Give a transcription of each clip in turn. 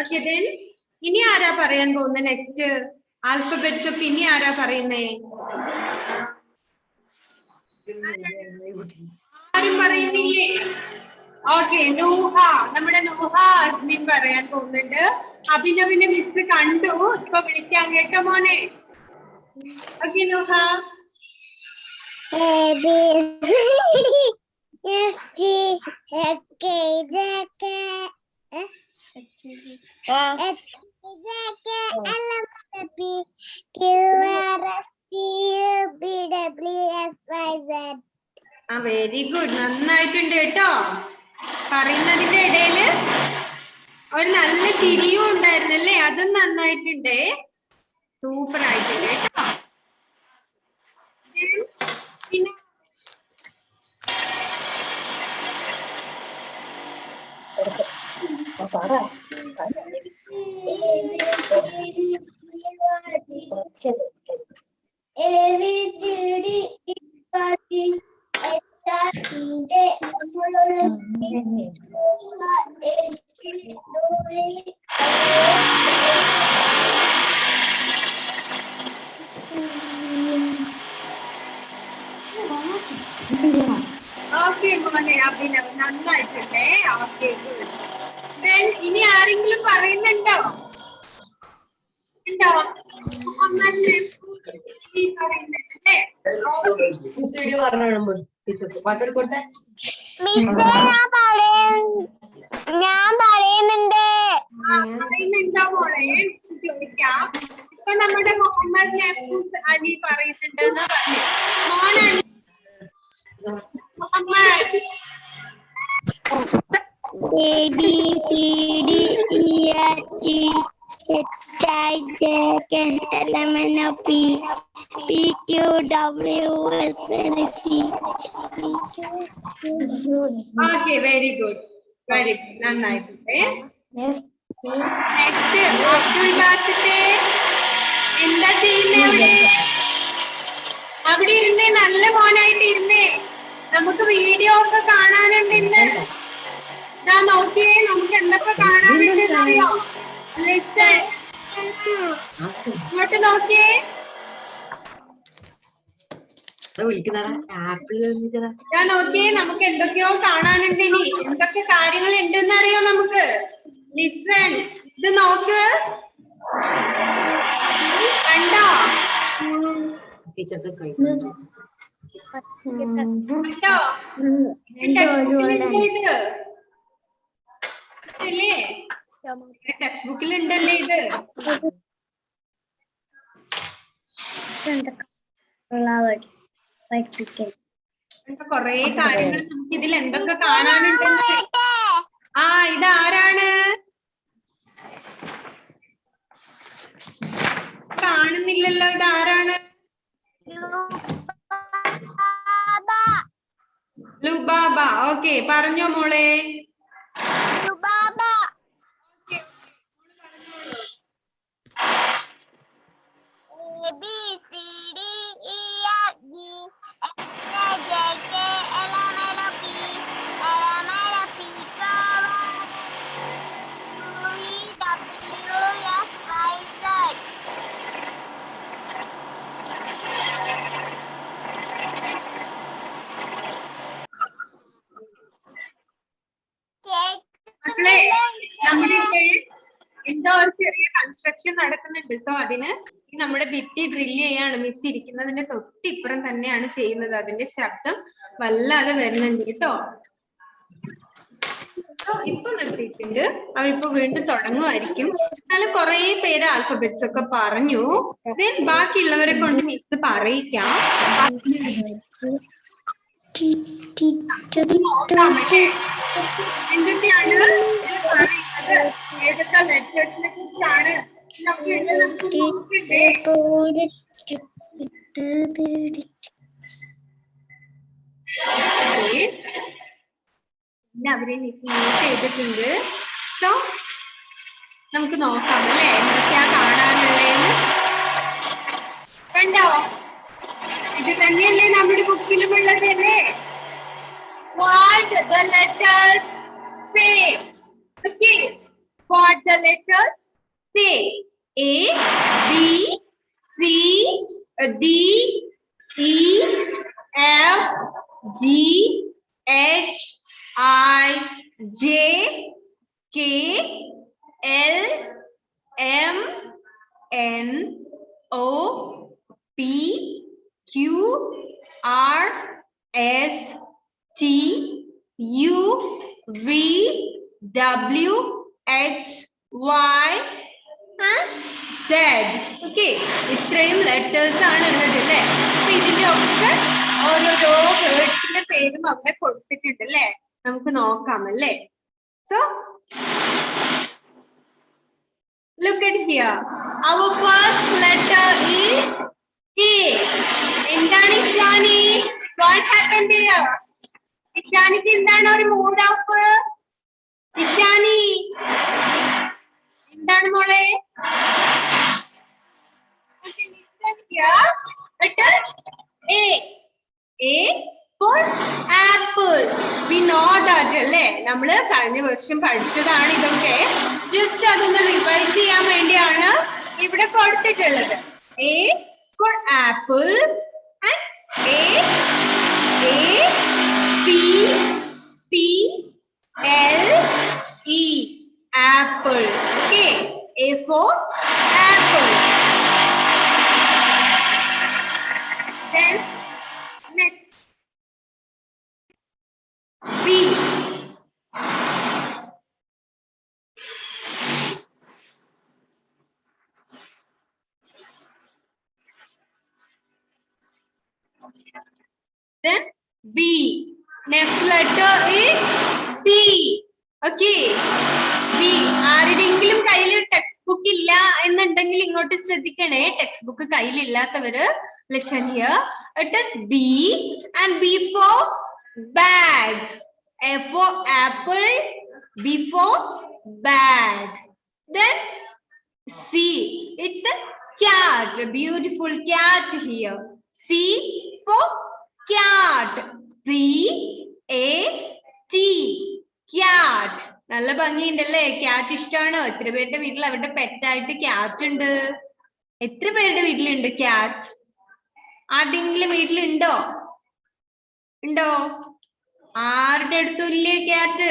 Okay then ഇനി ആരാ പറയാൻ പോകുന്നത് നെക്സ്റ്റ് ആൽഫബറ്റ്സ് ഒക്കെ ഇനി ആരാ പറയുന്നേ? ആരും പറയുന്നില്ലേ? ഓക്കെ നൂഹ, നമ്മുടെ നൂഹ അസ്മിൻ പറയാൻ പോകുന്നുണ്ട്. അഭിനവിനെ മിസ് കണ്ടു, ഇപ്പൊ വിളിക്കാൻ കേട്ടോ മോനെ. ഓക്കെ നൂഹ. വെരി ഗുഡ്, നന്നായിട്ടുണ്ട് കേട്ടോ. പറയുന്നതിന്റെ ഇടയില് ഒരു നല്ല ചിരിയും ഉണ്ടായിരുന്നല്ലേ, അതും നന്നായിട്ടുണ്ടേ. സൂപ്പർ ആയിട്ടുണ്ട് കേട്ടോ. പിന്നെ ഓക്കെ മോനെ അഭിനവ് നന്നായിട്ടുണ്ട്. Okay good. ഇനി ആരെങ്കിലും പറയുന്നുണ്ടോ? ഉണ്ടോ? ഞാൻ പറയുന്നുണ്ട്. പറയുന്നുണ്ടോ മോളെ? ചോദിക്കാം. ഇപ്പൊ നമ്മുടെ മുഹമ്മദ് നഫൂസ് അലി പറയുന്നുണ്ടെന്ന് പറഞ്ഞു. മോനാണ് Muhammad. Okay very good, very good, നന്നായിട്ടുണ്ട്. നെക്സ്റ്റ് അബ്ദുൽ ബാസിത്തെ എന്താ ചെയ്യുന്നേ? അവിടെ ഇരുന്നേ, നല്ല മോനായിട്ട് ഇരുന്നേ. നമുക്ക് വീഡിയോ ഒക്കെ കാണാനുണ്ട് ഇന്ന്. ഇതാ നോക്കിയേ, നമുക്ക് എന്തൊക്കെ കാണാനുണ്ടെന്ന് അറിയോ? ഇങ്ങോട്ട് നോക്കിയേ. ഞാൻ നോക്കിയേ, നമുക്ക് എന്തൊക്കെയോ കാണാനുണ്ട്. ഇനി എന്തൊക്കെ കാര്യങ്ങൾ ഉണ്ടെന്ന് അറിയോ നമുക്ക്? ലിസൺ, ഇത് നോക്ക്, കണ്ടോ? കണ്ടോ? ടെക്സ്റ്റ് ബുക്കിലുണ്ടല്ലേ ഇത്? കൊറേ കാര്യങ്ങൾ നമുക്ക് ഇതിൽ എന്തൊക്കെ കാണാനുണ്ടെന്ന്. ഇതാരാണ്? കാണുന്നില്ലല്ലോ, ഇതാരാണ്? ലുബാബ. ഓക്കെ, പറഞ്ഞോ മോളെ. മക്കളെ, നമ്മുടെ എന്തോ ഒരു ചെറിയ കൺസ്ട്രക്ഷൻ നടക്കുന്നുണ്ട്. സോ അതിന് നമ്മുടെ ഭിത്തി ഡ്രില്ല് ചെയ്യാണ്. മിസ് ഇരിക്കുന്നതിന്റെ തൊട്ടിപ്പുറം തന്നെയാണ് ചെയ്യുന്നത്. അതിന്റെ ശബ്ദം വല്ലാതെ വരുന്നുണ്ട് കേട്ടോ. ഇപ്പൊ നിർത്തിയിട്ടുണ്ട്, അവരിപ്പോ വീണ്ടും തുടങ്ങുമായിരിക്കും. എന്നാലും കുറെ പേര് ആൽഫബറ്റ്സ് ഒക്കെ പറഞ്ഞു. ബാക്കിയുള്ളവരെ കൊണ്ട് മിസ് പറയിക്കാം. എന്തൊക്കെയാണ് പറയുന്നത്, ഏതൊക്കെ ലെറ്റേഴ്സിനെ കുറിച്ചാണ് എല്ലാവരെയും മിസ് നോട്ട് ചെയ്തിട്ടുണ്ട്. സോ നമുക്ക് നോക്കാം അല്ലേ, എന്തൊക്കെയാ കാണാനുള്ളതെന്ന്. കണ്ടോ? ഇത് തന്നെയല്ലേ നമ്മുടെ ബുക്കിലും ഉള്ളതല്ലേ? What the letters say? Okay. What the letters? Say A, B, C, D, E, F, G, H, I, J, K, L, M, N, O, P, Q, R, S, T, U, V, W, X, Y, and Z. Okay, ഇത്രയും letters ആണ് ഉള്ളത് അല്ലേ? അപ്പൊ ഇതിന്റെ ഒക്കെ ഓരോരോ വേർഡ്സിന്റെ പേരും അവിടെ കൊടുത്തിട്ടുണ്ട് അല്ലേ? നമുക്ക് നോക്കാം അല്ലേ? So look at here. Our first letter is A. എന്താണ് ഇഷാനി? What happened here? ഇഷാനിക്ക് എന്താണ് ഒരു മൂഡ് ഓഫ്? ഇഷാനി എന്താണ് മോളെ? Letter A. A for apple. We know that അല്ലേ? നമ്മള് കഴിഞ്ഞ വർഷം പഠിച്ചതാണ് ഇതൊക്കെ. ജസ്റ്റ് അതൊന്ന് റിവൈസ് ചെയ്യാൻ വേണ്ടിയാണ് ഇവിടെ കൊടുത്തിട്ടുള്ളത്. A for apple and A P P L E apple. Okay, A for apple. Then next B. Then B. Next letter is B. Okay. B. ആരുടെയെങ്കിലും കയ്യിൽ ടെക്സ്റ്റ് ബുക്ക് ഇല്ല എന്നുണ്ടെങ്കിൽ ഇങ്ങോട്ട് ശ്രദ്ധിക്കണേ. ടെക്സ്റ്റ് ബുക്ക് കയ്യിലില്ലാത്തവര് listen here. It is B and B for bag. A for apple, B for bag. Then C. It's a cat, a beautiful cat here. C for cat. C A T. Cat. നല്ല ഭംഗിയുണ്ടല്ലേ? Cat ഇഷ്ടമാണോ? എത്ര പേരുടെ വീട്ടിൽ അവരുടെ പെറ്റായിട്ട് cat ഉണ്ട്? എത്ര പേരുടെ വീട്ടിലുണ്ട് ക്യാറ്റ്? ആരുടെങ്കിലും വീട്ടിലുണ്ടോ? ഉണ്ടോ? ആരുടെ അടുത്തും ഇല്ലേ ക്യാറ്റ്?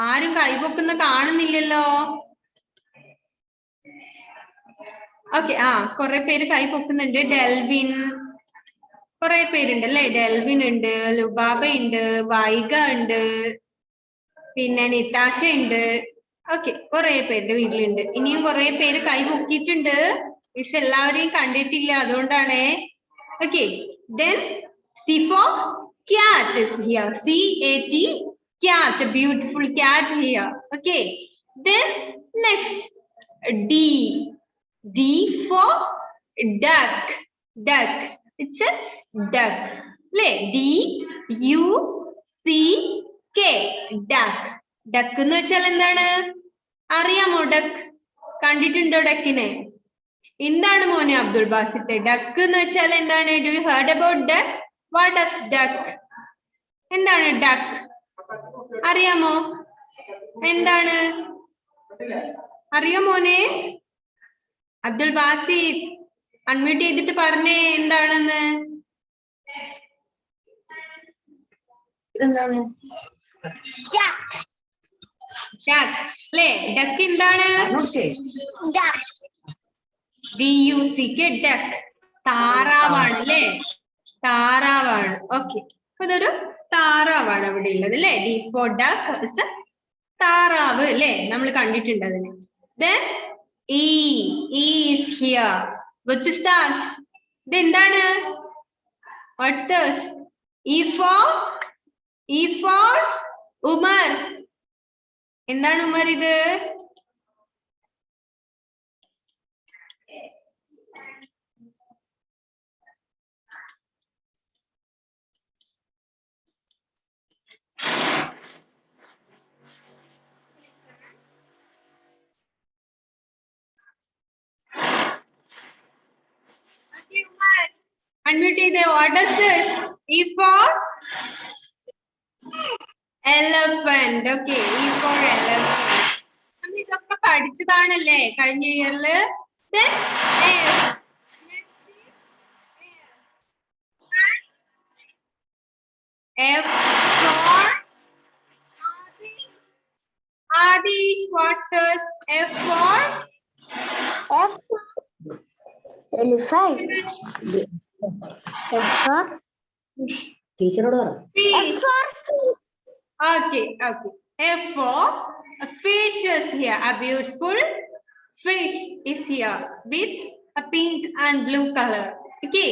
ആരും കൈപൊക്കുന്ന കാണുന്നില്ലല്ലോ. ഓക്കെ, കുറെ പേര് കൈ പൊക്കുന്നുണ്ട്. ഡെൽവിൻ, കുറെ പേരുണ്ട് അല്ലേ? ഡെൽവിൻ ഉണ്ട്, ലുബാബ ഉണ്ട്, വൈഗ ഉണ്ട്, പിന്നെ നിതാശ ഉണ്ട്. ഓക്കെ, കുറെ പേരുടെ വീട്ടിലുണ്ട്. ഇനിയും കുറെ പേര് കൈ പൊക്കിയിട്ടുണ്ട്. മിസ് എല്ലാവരെയും കണ്ടിട്ടില്ല, അതുകൊണ്ടാണേ. Okay, then C for cat is here. C-A-T, cat, a beautiful cat here. Okay, then next D. D for duck. Duck. It's a duck. D U C K. Duck. Duck എന്ന് വെച്ചാൽ എന്താണ്? അറിയാമോ duck? കണ്ടിട്ടുണ്ടോ ഡക്കിനെ? എന്താണ് മോനെ Abdul ബാസിത്തെ? Duck എന്ന് വെച്ചാൽ എന്താണ്? Do you heard about duck? What does duck? എന്താണ് ഡക്ക്? അറിയാമോ? എന്താണ്? അറിയോ മോനെ? അബ്ദുൾ ബാസിത് അൺമ്യൂട്ട് ചെയ്തിട്ട് പറഞ്ഞേ എന്താണെന്ന്. അല്ലേ? ഡക്ക് എന്താണ്? DUCK duck. താറാവാണ് അല്ലേ? താറാവാണ്. ഓക്കെ, അതൊരു താറാവാണ് അവിടെ ഉള്ളത് അല്ലേ? D for duck is a താറാവ് അല്ലേ? നമ്മൾ കണ്ടിട്ടുണ്ട് അതിന്. Then E. E is here. Which is that? ഇത് എന്താണ്? What's this? E for Umar. എന്താണ് ഉമർ ഇത്? Unmute the. What is this? E for elephant. Okay, E for elephant. പഠിച്ചതാണല്ലേ കഴിഞ്ഞ ഇയറില്. F for Adish. What does F for? F elephant. F for ടീച്ചറോട് പറ. Fish. Okay. F for a fish is here. A beautiful fish is here with a pink and blue color. Okay.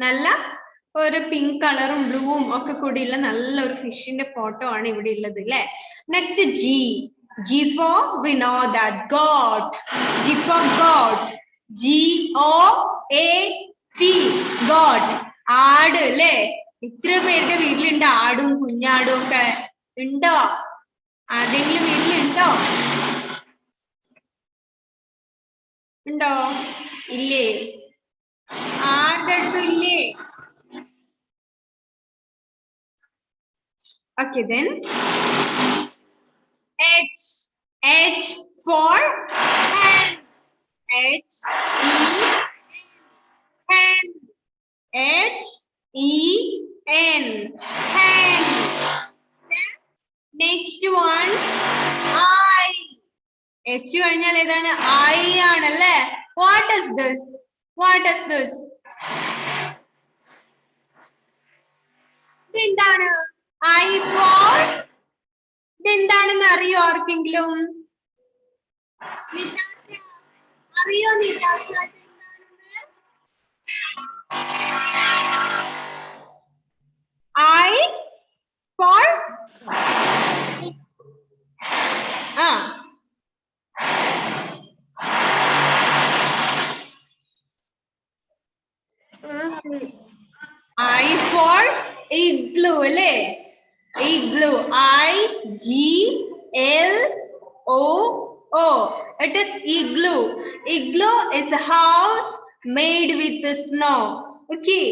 നല്ല ഒരു pink കളറും ബ്ലൂവും ഒക്കെ കൂടിയുള്ള നല്ലൊരു ഫിഷിന്റെ photo ആണ് ഇവിടെ ഉള്ളത് അല്ലെ. Next G. G for we know that God. G for God. GOAT. God. ആട് അല്ലേ. ഇത്ര പേരുടെ വീട്ടിലുണ്ട് ആടും കുഞ്ഞാടും ഒക്കെ ഉണ്ടോ? ആരുടെങ്കിലും വീട്ടിലുണ്ടോ? ഉണ്ടോ? ഇല്ലേ? ആരുടെ അടുത്തും ഇല്ലേ? Okay, then H for hen. Hen. HEN. Hen. Next one I. H കഴിഞ്ഞാൽ ഏതാണ്? I ആണല്ലേ. What is this? എന്താണ്? I for ഇതെന്താണെന്ന് അറിയോ ആർക്കെങ്കിലും? അറിയോ Nithasha? I for I for igloo അല്ലേ? Igloo. IGLOO. It is igloo. Igloo is a house made with the snow. Okay.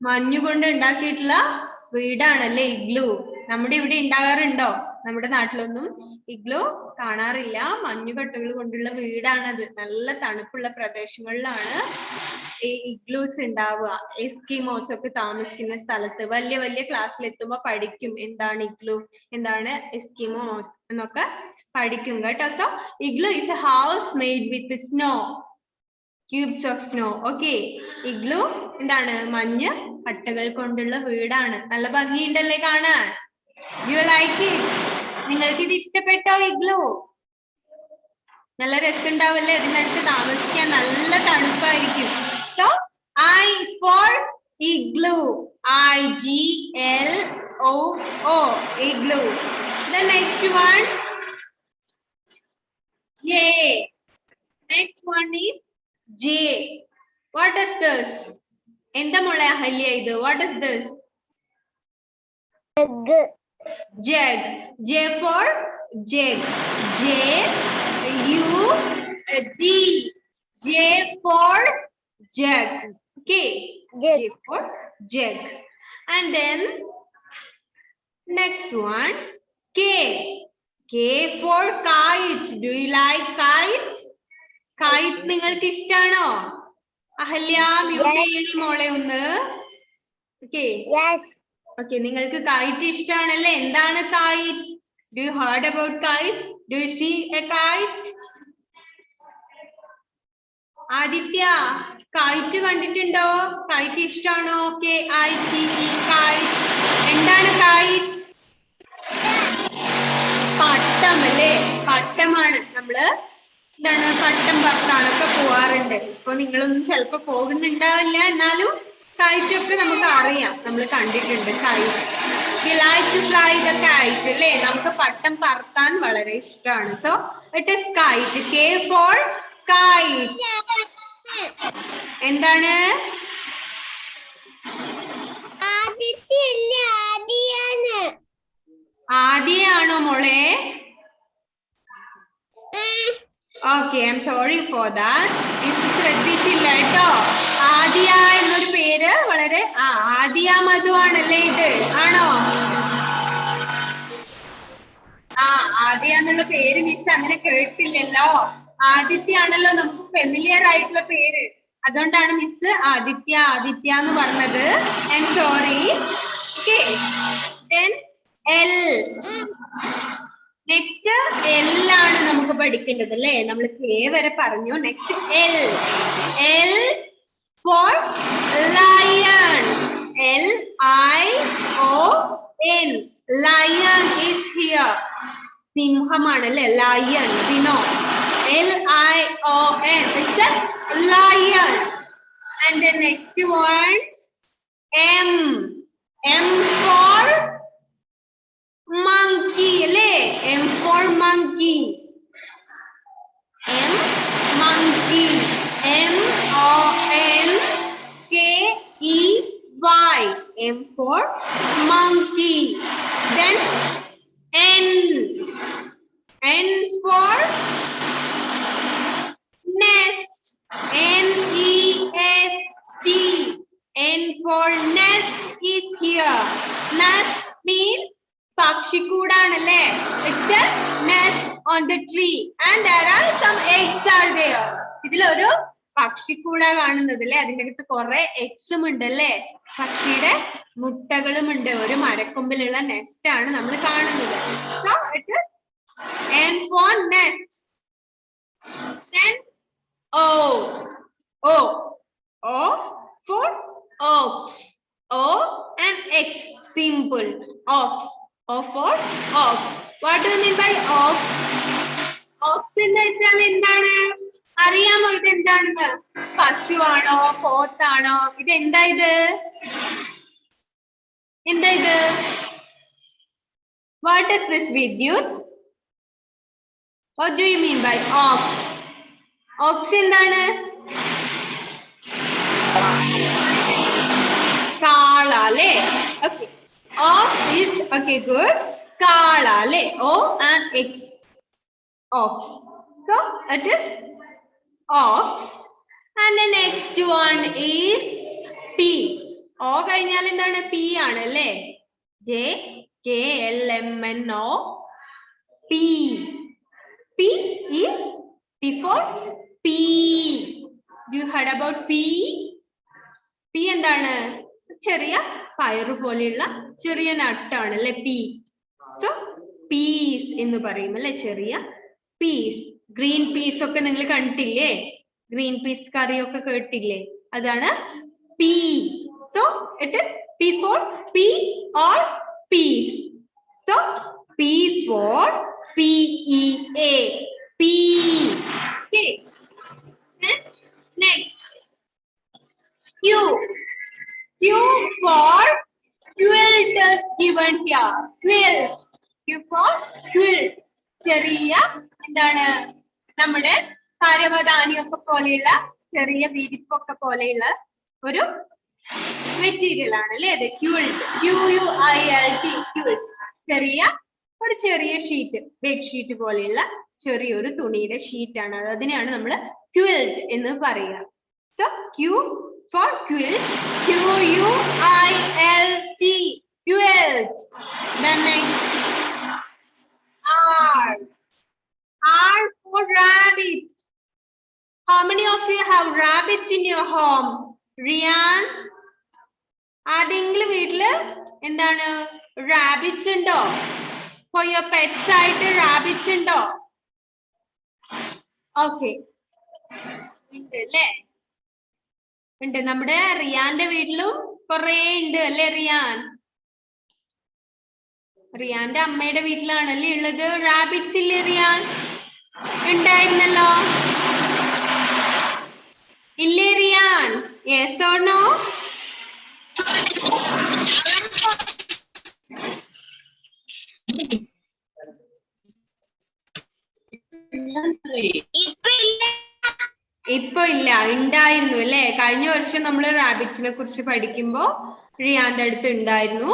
മഞ്ഞു കൊണ്ട് ഉണ്ടാക്കിയിട്ടുള്ള വീടാണല്ലേ ഇഗ്ലൂ. നമ്മുടെ ഇവിടെ ഉണ്ടാകാറുണ്ടോ? നമ്മുടെ നാട്ടിലൊന്നും ഇഗ്ലൂ കാണാറില്ല. മഞ്ഞുകട്ടകൾ കൊണ്ടുള്ള വീടാണത്. നല്ല തണുപ്പുള്ള പ്രദേശങ്ങളിലാണ് ഈ ഇഗ്ലൂസ് ഉണ്ടാവുക. എസ്കിമോസ് ഒക്കെ താമസിക്കുന്ന സ്ഥലത്ത് വലിയ വലിയ ക്ലാസ്സിൽ എത്തുമ്പോ പഠിക്കും എന്താണ് ഇഗ്ലൂ, എന്താണ് എസ്കിമോസ് എന്നൊക്കെ പഠിക്കും കേട്ടോ. So igloo is A house made with snow, cubes of snow. Okay. Igloo എന്താണ്? മഞ്ഞ് കട്ടകൾ കൊണ്ടുള്ള വീടാണ്. നല്ല ഭംഗിയുണ്ടല്ലേ കാണാൻ? You like it? നിങ്ങൾക്ക് ഇത് ഇഷ്ടപ്പെട്ടോ ഇഗ്ലൂ? നല്ല രസമുണ്ടാവല്ലേ? ഇതിനകത്ത് താമസിക്കാൻ നല്ല തണുപ്പായിരിക്കും. So I for igloo. IGLOO. Igloo. The next one J. Next one is J. What is this? എന്താ മോളെ അഹല്യ ഇത്? What is this? Egg. Jug. J for jug. JUG. J for jug. Okay. Jug. J for jug. And then next one K. K for kite. Do you like kite? Kite നിങ്ങൾക്ക് ഇഷ്ടാണോ? Ahalya mute ചെയ്യണേ മോളെ ഒന്ന്. Okay. Yes. Okay, നിങ്ങൾക്ക് kite ഇഷ്ടാണല്ലേ? എന്താണ് kite? Do you heard about kite? Do you see a kite? Aditya kite കണ്ടിട്ടുണ്ടോ? kite ഇഷ്ടാണോ? Okay, ITE kite. എന്താണ് kite? പട്ടം അല്ലേ? പട്ടമാണ്. നമ്മള് എന്താണ് പട്ടം പറത്താനൊക്കെ പോവാറുണ്ട്. ഇപ്പൊ നിങ്ങളൊന്നും ചിലപ്പോ പോകുന്നുണ്ടാവില്ല, എന്നാലും kite ഒക്കെ നമുക്ക് അറിയാം, നമ്മൾ കണ്ടിട്ടുണ്ട് kite. We like to fly the kite അല്ലേ? നമുക്ക് പട്ടം പറത്താൻ വളരെ ഇഷ്ടമാണ്. So it is kite. K for kite. എന്താണ്? ആദിയാണോ മോളെ? Okay, I'm sorry for that. ശ്രദ്ധിച്ചില്ല കേട്ടോ. ആദിയ എന്നൊരു പേര് വളരെ ആദിയ മധു ആണല്ലേ ഇത്? ആണോ? ആദ്യ എന്നുള്ള പേര് മിസ് അങ്ങനെ കേട്ടില്ലല്ലോ. ആദിത്യ ആണല്ലോ നമുക്ക് ഫെമിലിയർ ആയിട്ടുള്ള പേര്. അതുകൊണ്ടാണ് മിസ് ആദിത്യ ആദിത്യ എന്ന് പറഞ്ഞത്. I am sorry. Okay, then L. Next L ആണ് നമുക്ക് പഠിക്കേണ്ടത് അല്ലേ? നമ്മൾ K വരെ പറഞ്ഞു. Next L. L for lion. Lion. Lion is here. സിംഹമാണ് അല്ലേ? Lion. Rhino. Lion. It's a lion. And the next one M. M for monkey അല്ലേ? M for monkey. M monkey. MONKEY. M for monkey. Then N. N for nest. NEST. N for nest is here. Nest means പക്ഷിക്കൂടാണല്ലേ? It's a nest on the tree and there are some eggs are there. ഇതിലൊരു പക്ഷിക്കൂട കാണുന്നത് അല്ലേ? അതിന്റെ അടുത്ത് കുറെ എഗ്സും ഉണ്ട് അല്ലേ? പക്ഷിയുടെ മുട്ടകളും ഉണ്ട്. ഒരു മരക്കൊമ്പിലുള്ള നെസ്റ്റ് ആണ് നമ്മൾ കാണുന്നത്. So it is N for nest. Then O. O. O for ox. O and X. Simple. Ox. O for ox. What do you mean by ox? Ox എന്ന് വെച്ചാൽ എന്താണ്? അറിയാമോ ഇത് എന്താണെന്ന്? പശുവാണോ പോത്താണോ? ഇത് എന്താ? ഇത് What is this, Vidyut? What do you mean by ox? Ox എന്താണ്? കാള അല്ലേ? Okay. Ox is okay, good. കാള അല്ലേ? O and X. Ox. So it is ox. And the next one is P. O കഴിഞ്ഞാൽ എന്താണ്? P ആണ് അല്ലേ? JKLMNO. P. P is P for pea. Do you heard about pea? Pea എന്താണ്? ചെറിയ പയറു പോലെയുള്ള ചെറിയ നട്ടാണ് അല്ലെ? പീ. സോ പീസ് എന്ന് പറയും അല്ലെ? ചെറിയ പീസ്. ഗ്രീൻ പീസ് ഒക്കെ നിങ്ങൾ കണ്ടിട്ടില്ലേ? ഗ്രീൻ പീസ് കറിയൊക്കെ കേട്ടില്ലേ? അതാണ് pea. So it is P for pea or peas. So P for PEA. Pea. Okay. Next. Q. Q for quilt is given here. Quilt. Q for quilt. ചെറിയ എന്താണ്? നമ്മുടെ പരവതാനിയൊക്കെ പോലെയുള്ള ചെറിയ വിരിപ്പൊക്കെ പോലെയുള്ള ഒരു മെറ്റീരിയൽ ആണ് അല്ലേ? അത് ക്യൂൾട്ട്. QUILT. ക്യൂൾട്ട്. ചെറിയ ഷീറ്റ്, ബെഡ്ഷീറ്റ് പോലെയുള്ള ചെറിയൊരു തുണിയുടെ ഷീറ്റ് ആണ്. അതിനെയാണ് നമ്മൾ ക്വിൽട്ട് എന്ന് പറയുക. So Q for quilt. QUILT. Quilt. Then next R. R for rabbit. How many of you have rabbits in your home? Rian? ആരെങ്കിലും വീട്ടില് എന്താണ് റാബിറ്റ്സ് ഉണ്ടോ? For your pets ആയിട്ട് റാബിറ്റ്സ് ഉണ്ടോ? ഓക്കെ, ഉണ്ട് അല്ലേ? ഉണ്ട്. നമ്മുടെ റിയാന്റെ വീട്ടിലും കുറെ ഉണ്ട് അല്ലേ? റിയാന്റെ അമ്മയുടെ വീട്ടിലാണല്ലേ ഉള്ളത്? റാബിറ്റ്സ് ഇല്ലേ റിയാൻ? ഉണ്ടായിരുന്നല്ലോ. ഇല്ലേ റിയാൻ? Yes or no? ഇപ്പൊ ഇല്ല, ഉണ്ടായിരുന്നു അല്ലെ? കഴിഞ്ഞ വർഷം നമ്മൾ റാബിറ്റ്സിനെ കുറിച്ച് പഠിക്കുമ്പോ റിയാന്റെ അടുത്ത് ഉണ്ടായിരുന്നു.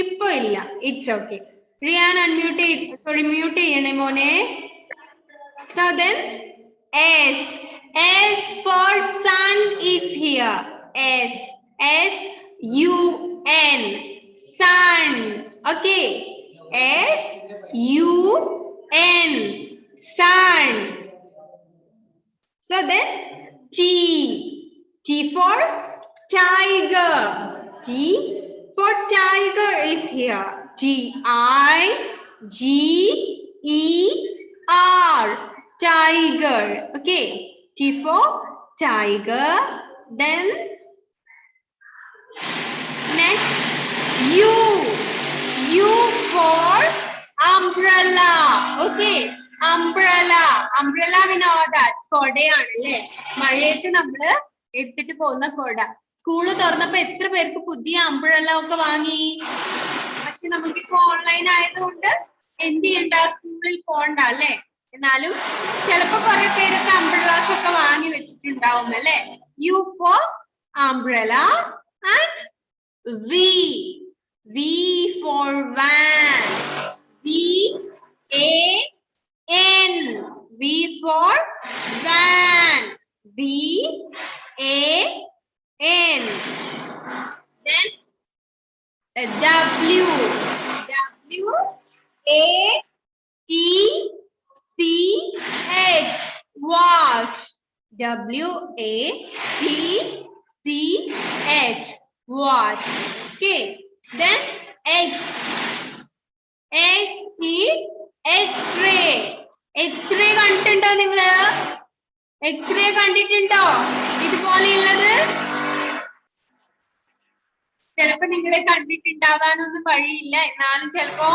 ഇപ്പൊ ഇല്ല. It's okay. റിയാൻ മ്യൂട്ട് ചെയ്യണേ മോനെ. So then S. S for sun is here. SUN. Sun. Okay. SUN. N, sun. So then T. T for tiger. T for tiger is here. T-I-G-E-R. Tiger. Okay. T for tiger. Then next U. U for umbrella. Okay. Umbrella. Umbrella we know that. കൊടയാണല്ലേ മഴയത്ത് നമ്മള് എടുത്തിട്ട് പോകുന്ന കൊട. School തുറന്നപ്പോ എത്ര പേർക്ക് പുതിയ umbrella ഒക്കെ വാങ്ങി? പക്ഷെ നമുക്കിപ്പോ ഓൺലൈൻ ആയതുകൊണ്ട് എന്ത് ചെയ്യണ്ട, സ്കൂളിൽ പോണ്ട അല്ലെ. എന്നാലും ചിലപ്പോ കുറെ പേരൊക്കെ അംബ്രല്ലാസ് ഒക്കെ വാങ്ങി വെച്ചിട്ടുണ്ടാവും അല്ലെ. U for umbrella and V. V for van. V-A-N. V for van. V-A-N. Then W. W-A-T-C-H. Watch. W-A-T-C-H. Watch. Okay. Then X. X is X-ray. X-ray കണ്ടിട്ടുണ്ടോ നിങ്ങള്? X-ray കണ്ടിട്ടുണ്ടോ ഇതുപോലെയുള്ളത്? ചിലപ്പോ നിങ്ങളെ കണ്ടിട്ടുണ്ടാവാനൊന്നും വഴിയില്ല. എന്നാലും ചിലപ്പോ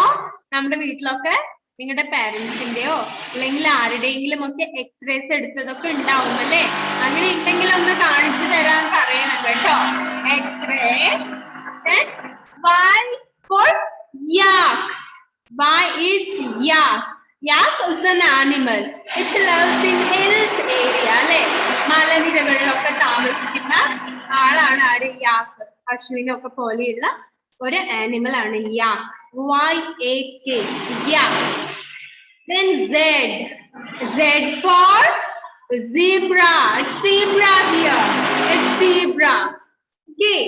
നമ്മുടെ വീട്ടിലൊക്കെ നിങ്ങളുടെ പാരന്റ്സിന്റെയോ അല്ലെങ്കിൽ ആരുടെയെങ്കിലും ഒക്കെ എക്സ്റേസ് എടുത്തതൊക്കെ ഉണ്ടാവും അല്ലെ. അങ്ങനെ ഉണ്ടെങ്കിൽ ഒന്ന് കാണിച്ചു തരാൻ പറയണം കേട്ടോ. X-ray. Y for yak. Y is yak. Yak is an animal. It lives in hills area അല്ലെ. മലനിരകളിലൊക്കെ താമസിക്കുന്ന ആളാണ് ആര്? യാക്ക്. പശുവിനൊക്കെ പോലെയുള്ള ഒരു ആനിമൽ ആണ് യാക്ക്. Y-A-K. yak. Then Z. Z for zebra. It's zebra here. It's zebra. Okay.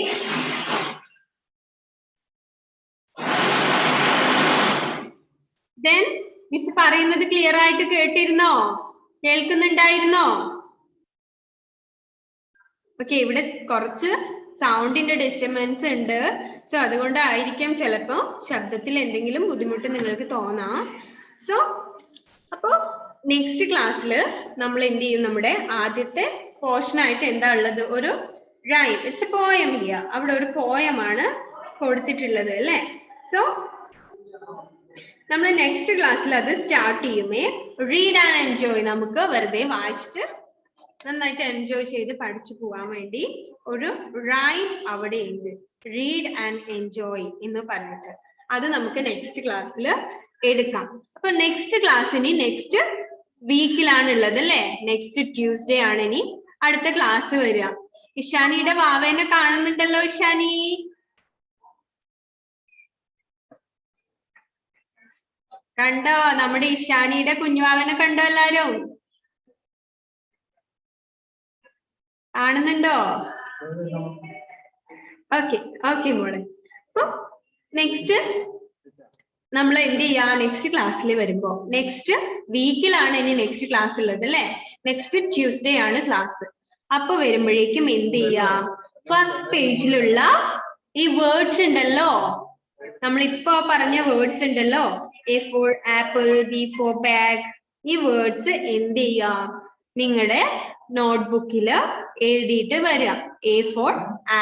Then miss പറയുന്നത് clear ആയിട്ട് കേട്ടിരുന്നോ? കേൾക്കുന്നുണ്ടായിരുന്നോ? Okay, ഇവിടെ കുറച്ച് സൗണ്ടിന്റെ ഡിസ്റ്റർബൻസ് ഉണ്ട്. സോ അതുകൊണ്ടായിരിക്കാം ചിലപ്പോ ശബ്ദത്തിൽ എന്തെങ്കിലും ബുദ്ധിമുട്ട് നിങ്ങൾക്ക് തോന്നാം. സോ അപ്പോ നെക്സ്റ്റ് ക്ലാസ്സിൽ നമ്മൾ എന്ത് ചെയ്യും? നമ്മുടെ ആദ്യത്തെ പോർഷൻ ആയിട്ട് എന്താ ഉള്ളത്? ഒരു rhyme. It's A poem here. അവിടെ ഒരു പോയമാണ് കൊടുത്തിട്ടുള്ളത് അല്ലേ. സോ നമ്മൾ നെക്സ്റ്റ് ക്ലാസ്സിൽ അത് സ്റ്റാർട്ട് ചെയ്യുമേ. Read and enjoy. നമുക്ക് വെറുതെ വായിച്ചിട്ട് നന്നായിട്ട് എൻജോയ് ചെയ്ത് പഠിച്ചു പോകാൻ വേണ്ടി ഒരു റൈം അവിടെ ഉണ്ട്. റീഡ് ആൻഡ് എൻജോയ് എന്ന് പറഞ്ഞിട്ട് അത് നമുക്ക് നെക്സ്റ്റ് ക്ലാസ്സിൽ എടുക്കാം. അപ്പൊ നെക്സ്റ്റ് ക്ലാസ് ഇനി നെക്സ്റ്റ് വീക്കിലാണ് ഉള്ളത് അല്ലെ. നെക്സ്റ്റ് ട്യൂസ്ഡേ ആണ് ഇനി അടുത്ത ക്ലാസ് വരിക. ഇഷാനിയുടെ വാവേനെ കാണുന്നുണ്ടല്ലോ. ഇഷാനി കണ്ടോ? നമ്മുടെ ഇഷാനിയുടെ കുഞ്ഞുവാവനെ കണ്ടോ? എല്ലാരും കാണുന്നുണ്ടോ? ഓക്കെ ഓക്കെ മോളെ. അപ്പൊ നെക്സ്റ്റ് നമ്മൾ എന്ത് ചെയ്യാ? നെക്സ്റ്റ് ക്ലാസ്സിൽ വരുമ്പോ നെക്സ്റ്റ് വീക്കിലാണ് ഇനി നെക്സ്റ്റ് ക്ലാസ് ഉള്ളത് അല്ലെ. നെക്സ്റ്റ് ട്യൂസ്ഡേ ആണ് ക്ലാസ്. അപ്പൊ വരുമ്പോഴേക്കും എന്ത് ചെയ്യാ? ഫസ്റ്റ് പേജിലുള്ള ഈ വേർഡ്സ് ഉണ്ടല്ലോ, നമ്മളിപ്പോ പറഞ്ഞ വേർഡ്സ് ഉണ്ടല്ലോ, A for apple, B for bag. ഈ വേർഡ്സ് എന്ത് ചെയ്യാ? നിങ്ങളുടെ നോട്ട്ബുക്കില് എഴുതിയിട്ട് വരിക. A for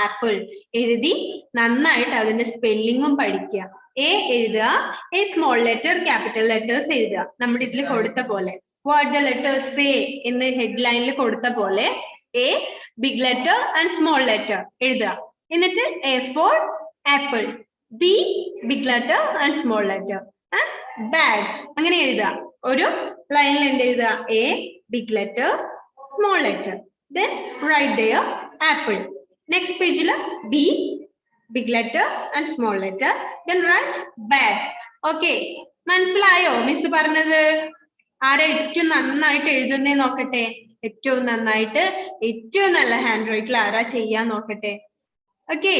apple എഴുതി നന്നായിട്ട് അതിന്റെ സ്പെല്ലിങ്ങും പഠിക്കുക. A എഴുതുക. A small letter, capital letters എഴുതുക. നമ്മുടെ ഇതിൽ കൊടുത്ത പോലെ what the letters say എന്ന് ഹെഡ്ലൈനിൽ കൊടുത്ത പോലെ A big letter and small letter എഴുതുക. എന്നിട്ട് A for apple, B big letter and small letter, bag അങ്ങനെ എഴുതുക. ഒരു ലൈനിൽ എന്ത് എഴുതുക? A big letter, small letter, then write there apple. Next page la B big letter and small letter, then write bag. Okay, മനസ്സിലായോ miss പറഞ്ഞത്? ആരാ ഏറ്റവും നന്നായിട്ട് എഴുതുന്നേ നോക്കട്ടെ. ഏറ്റവും നന്നായിട്ട് ഏറ്റവും നല്ല ഹാൻഡ് റൈറ്റിൽ ആരാ ചെയ്യാൻ നോക്കട്ടെ. ഓക്കെ,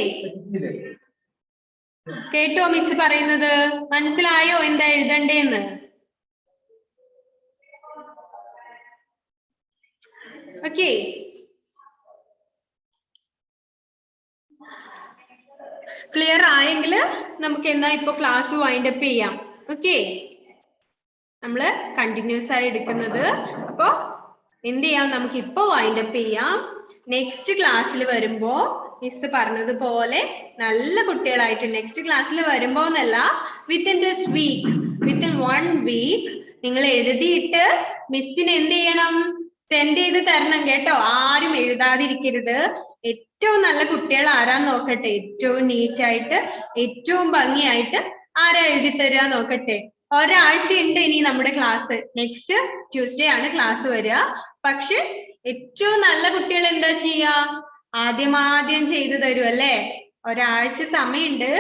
കേട്ടോ മിസ് പറയുന്നത്? മനസ്സിലായോ എന്താ എഴുതണ്ടേന്ന്? ഓക്കെ. ക്ലിയർ ആയെങ്കിൽ നമുക്ക് എന്നാ ഇപ്പൊ ക്ലാസ് വൈൻഡ് അപ്പ് ചെയ്യാം. ഓക്കെ, നമ്മള് കണ്ടിന്യൂസ് ആയി എടുക്കുന്നത്. അപ്പൊ എന്ത് ചെയ്യാം, നമുക്ക് ഇപ്പൊ വൈൻഡ് അപ്പ് ചെയ്യാം. നെക്സ്റ്റ് ക്ലാസ്സിൽ വരുമ്പോ മിസ് പറഞ്ഞതുപോലെ നല്ല കുട്ടികളായിട്ട് നെക്സ്റ്റ് ക്ലാസ്സിൽ വരുമ്പോ എന്നല്ല, within this week, within 1 week നിങ്ങൾ എഴുതിയിട്ട് മിസ്സിന് എന്ത് ചെയ്യണം, സെൻഡ് ചെയ്ത് തരണം കേട്ടോ. ആരും എഴുതാതിരിക്കരുത്. ഏറ്റവും നല്ല കുട്ടികൾ ആരാന്ന് നോക്കട്ടെ, ഏറ്റവും നീറ്റ് ആയിട്ട് ഏറ്റവും ഭംഗിയായിട്ട് ആരാ എഴുതി തരാ നോക്കട്ടെ. ഒരാഴ്ച ഉണ്ട് ഇനി നമ്മുടെ ക്ലാസ്. നെക്സ്റ്റ് ട്യൂസ്ഡേ ആണ് ക്ലാസ് വരിക. പക്ഷെ ഏറ്റവും നല്ല കുട്ടികൾ എന്താ ചെയ്യാ, ആദ്യം ചെയ്തു തരും അല്ലേ. ഒരാഴ്ച സമയമുണ്ട്.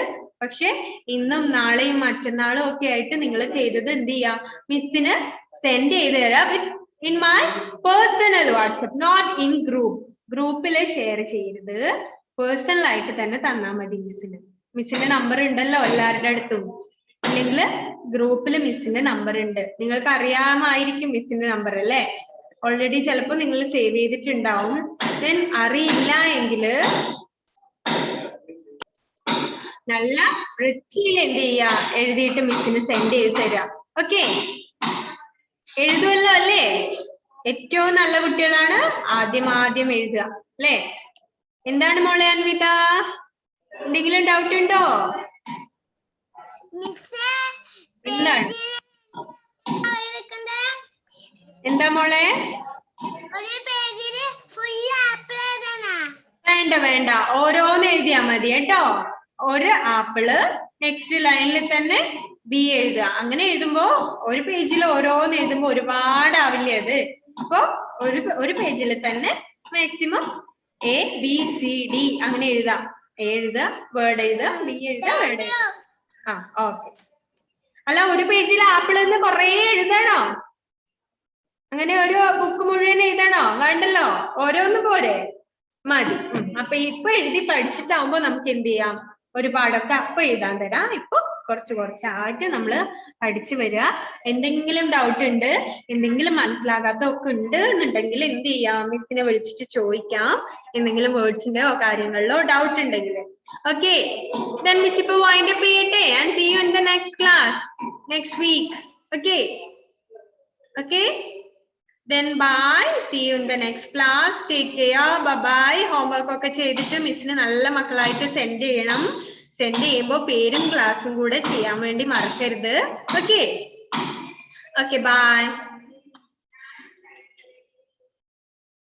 പക്ഷെ ഇന്നും നാളെയും മറ്റന്നാളും ഒക്കെ ആയിട്ട് നിങ്ങൾ ചെയ്തത് എന്ത് ചെയ്യാ, മിസ്സിന് സെൻഡ് ചെയ്ത് തരാം. In my personal WhatsApp, not in group. ഗ്രൂപ്പില് ഷെയർ ചെയ്യരുത്, പേഴ്സണൽ ആയിട്ട് തന്നെ തന്നാ മതി മിസ്സിന്. മിസ്സിന്റെ നമ്പർ ഉണ്ടല്ലോ എല്ലാവരുടെ അടുത്തും. ഇല്ലെങ്കിൽ ഗ്രൂപ്പിൽ മിസ്സിന്റെ നമ്പർ ഉണ്ട്. നിങ്ങൾക്ക് അറിയാമായിരിക്കും മിസ്സിന്റെ നമ്പർ അല്ലേ. ഓൾറെഡി ചിലപ്പോ നിങ്ങൾ സേവ് ചെയ്തിട്ടുണ്ടാവും. ദെൻ അറിയില്ല എങ്കില് നല്ല വൃത്തിയിൽ എന്ത് ചെയ്യാ, എഴുതിയിട്ട് മിസ്സിന് സെൻഡ് ചെയ്ത് തരാം. ഓക്കെ, എഴുതുമല്ലോ അല്ലേ. ഏറ്റവും നല്ല കുട്ടികളാണ് ആദ്യം എഴുതുക അല്ലേ. എന്താണ് മോളെ അൻവിത, എന്തെങ്കിലും ഡൗട്ട് ഉണ്ടോ? എന്താണ്, എന്താ മോളെ? വേണ്ട, ഓരോന്ന് എഴുതിയാ മതി കേട്ടോ. ഒരു ആപ്പിള്, നെക്സ്റ്റ് ലൈനിൽ തന്നെ ബി എഴുതുക. അങ്ങനെ എഴുതുമ്പോ ഒരു പേജിൽ ഓരോന്ന് എഴുതുമ്പോ ഒരുപാടാവില്ലേ അത്. അപ്പൊ ഒരു പേജിൽ തന്നെ മാക്സിമം ABCD അങ്ങനെ എഴുതാം. എഴുതുക, വേർഡ് എഴുതുക, ബി എഴുതുക, വേർഡ് എഴുതുക. ഓക്കെ. അല്ല, ഒരു പേജിൽ ആപ്പിൾ എന്ന് കൊറേ എഴുതണോ? അങ്ങനെ ഒരു ബുക്ക് മുഴുവൻ എഴുതണോ? വേണ്ടല്ലോ, ഓരോന്ന് പോരെ, മതി. അപ്പൊ ഇപ്പൊ എഴുതി പഠിച്ചിട്ടാവുമ്പോ നമുക്ക് എന്ത് ചെയ്യാം, ഒരു പാടൊക്കെ അപ്പൊ എഴുതാൻ തരാം. ഇപ്പൊ കുറച്ചായിട്ട് നമ്മള് പഠിച്ചു വരിക. എന്തെങ്കിലും ഡൗട്ട് ഉണ്ട്, എന്തെങ്കിലും മനസ്സിലാകാത്ത ഒക്കെ ഉണ്ട് എന്നുണ്ടെങ്കിൽ എന്ത് ചെയ്യാം, മിസ്സിനെ വിളിച്ചിട്ട് ചോദിക്കാം. എന്തെങ്കിലും വേർഡ്സിന്റെയോ കാര്യങ്ങളിലോ ഡൗട്ട് ഉണ്ടെങ്കിൽ. ഓക്കെ, then മിസ് ഇപ്പൊ വൈൻഡ് അപ്പ് ചെയ്യട്ടെ. and see you in the next class next week. okay, then bye, see you in the next class, take care, bye bye. homework ഒക്കെ ചെയ്തിട്ട് മിസ്സിന് നല്ല മക്കളായിട്ട് സെൻഡ് ചെയ്യണം. സെൻഡ് ചെയ്യുമ്പോൾ പേരും ക്ലാസ്സും കൂടെ ചെയ്യാൻ വേണ്ടി മറക്കരുത്. Okay, by.